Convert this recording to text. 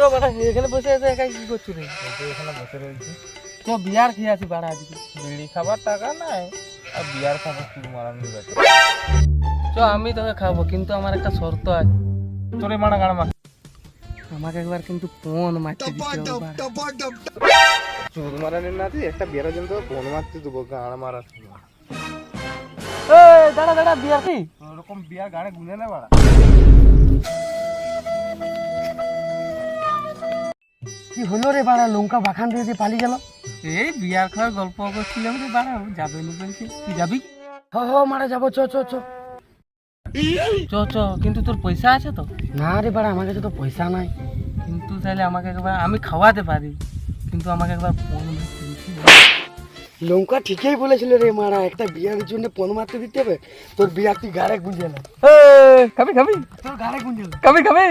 চো বাড়া এখানে বসে আছে একাই কি করছিস রে? এখানে বসে রয়েছি, চো বিয়ার খেয়ে আসি বাড়া আজকে। বিড়ি খাবার টাকা নাই আর বিয়ার খাবার তুই মারানি বেটা। চো আমি তোকে খাবো, কিন্তু আমার একটা শর্ত আছে। তোরে মারা গাড় মার। আমাকে একবার কিন্তু ফোন মারতে দিতে হবে বাড়া। চোদ মারানি না তুই একটা বিয়ারের জন্য তোকে ফোন মারতে দেবো, গাড় মারা। এই দাঁড়া দাঁড়া বিয়ার কি? ওরকম বিয়ার গাড়ে গুনে না বাড়া। কি হলো রে বাড়া, লঙ্কা বাখান দিয়ে পালিয়ে গেল? এই বিয়ার খাওয়ার গল্প করছিলাম রে বাড়া, ও যাবে না বলছে। তুই যাবি? মারা যাবো, চ চ চ চ চ। কিন্তু তোর পয়সা আছে তো? না রে বাড়া, আমার কাছে তো পয়সা নাই। কিন্তু তাহলে আমাকে একবার, আমি খাওয়াতে পারি, কিন্তু আমাকে একবার ফোন মারতে দিতে হবে। লঙ্কা ঠিকই বলেছিল রে মারা, একটা বিয়ার জন্য ফোন মারতে দিতে হবে। তোর বিয়ার তুই গাড়ে গুঁজে না। খাবি খাবি? তোর গাড়ে গুঁজে না। খাবি খাবি?